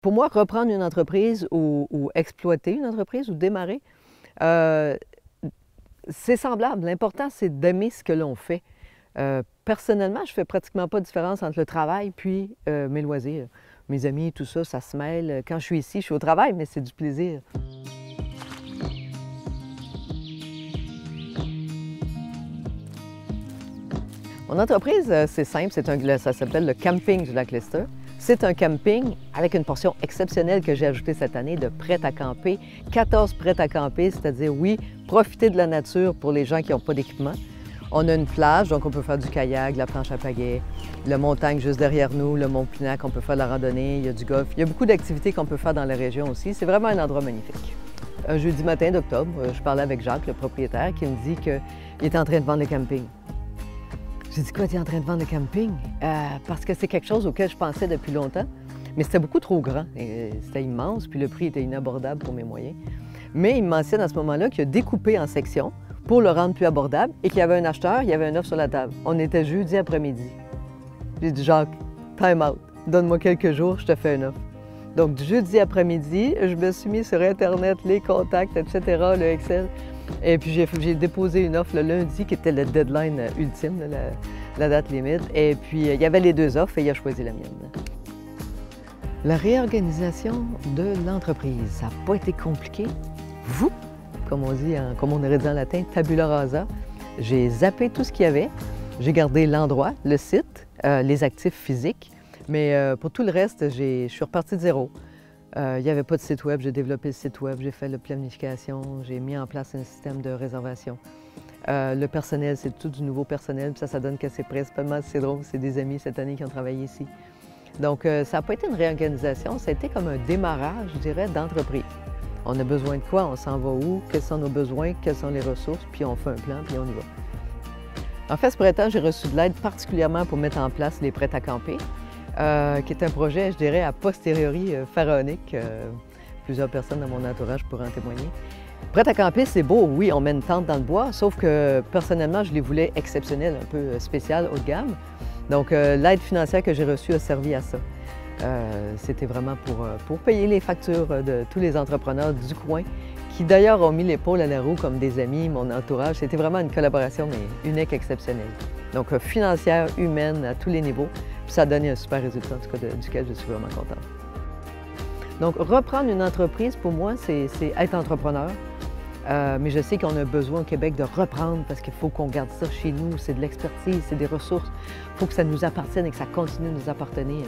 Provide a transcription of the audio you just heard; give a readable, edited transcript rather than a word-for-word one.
Pour moi, reprendre une entreprise ou exploiter une entreprise ou démarrer, euh, c'est semblable. L'important, c'est d'aimer ce que l'on fait. Personnellement, je fais pratiquement pas de différence entre le travail puis mes loisirs. Mes amis, tout ça, ça se mêle. Quand je suis ici, je suis au travail, mais c'est du plaisir. Mon entreprise, c'est simple, ça s'appelle le Camping du Lac-Lister. C'est un camping avec une portion exceptionnelle que j'ai ajoutée cette année de prêt à camper. 14 prêts à camper, c'est-à-dire, oui, profiter de la nature pour les gens qui n'ont pas d'équipement. On a une plage, donc on peut faire du kayak, de la planche à pagaie, la montagne juste derrière nous, le mont Pinac, on peut faire de la randonnée, il y a du golf. Il y a beaucoup d'activités qu'on peut faire dans la région aussi. C'est vraiment un endroit magnifique. Un jeudi matin d'octobre, je parlais avec Jacques, le propriétaire, qui me dit qu'il est en train de vendre le camping. J'ai dit, quoi, tu es en train de vendre le camping? Parce que c'est quelque chose auquel je pensais depuis longtemps, mais c'était beaucoup trop grand. C'était immense, puis le prix était inabordable pour mes moyens. Mais il me mentionne à ce moment-là qu'il a découpé en sections pour le rendre plus abordable et qu'il y avait un acheteur, il y avait une offre sur la table. On était jeudi après-midi. J'ai dit, Jacques, time out, donne-moi quelques jours, je te fais une offre. Donc, jeudi après-midi, je me suis mis sur Internet, les contacts, etc., le Excel. Et puis, j'ai déposé une offre le lundi, qui était le deadline ultime, la date limite. Et puis, il y avait les deux offres et il a choisi la mienne. La réorganisation de l'entreprise, ça n'a pas été compliqué. Vous, comme on dit, comme on aurait dit en latin, tabula rasa. J'ai zappé tout ce qu'il y avait. J'ai gardé l'endroit, le site, les actifs physiques. Mais pour tout le reste, je suis repartie de zéro. Il n'y avait pas de site web, j'ai développé le site web, j'ai fait la planification, j'ai mis en place un système de réservation. Le personnel, c'est tout du nouveau personnel, puis ça donne que c'est drôle, c'est des amis cette année qui ont travaillé ici. Donc, ça n'a pas été une réorganisation, ça a été comme un démarrage, je dirais, d'entreprise. On a besoin de quoi, on s'en va où, quels sont nos besoins, quelles sont les ressources, puis on fait un plan, puis on y va. En fait, ce printemps, j'ai reçu de l'aide particulièrement pour mettre en place les prêts à camper. Qui est un projet, je dirais, a posteriori pharaonique. Plusieurs personnes dans mon entourage pourraient en témoigner. Prêt à camper, c'est beau, oui, on met une tente dans le bois, sauf que personnellement, je les voulais exceptionnelles, un peu spéciales, haut de gamme. Donc, l'aide financière que j'ai reçue a servi à ça. C'était vraiment pour payer les factures de tous les entrepreneurs du coin, qui d'ailleurs ont mis l'épaule à la roue comme des amis, mon entourage. C'était vraiment une collaboration, mais unique, exceptionnelle. Donc, financière, humaine, à tous les niveaux. Puis ça a donné un super résultat, en tout cas, duquel je suis vraiment contente. Donc, reprendre une entreprise, pour moi, c'est être entrepreneur. Mais je sais qu'on a besoin au Québec de reprendre parce qu'il faut qu'on garde ça chez nous. C'est de l'expertise, c'est des ressources. Il faut que ça nous appartienne et que ça continue de nous appartenir.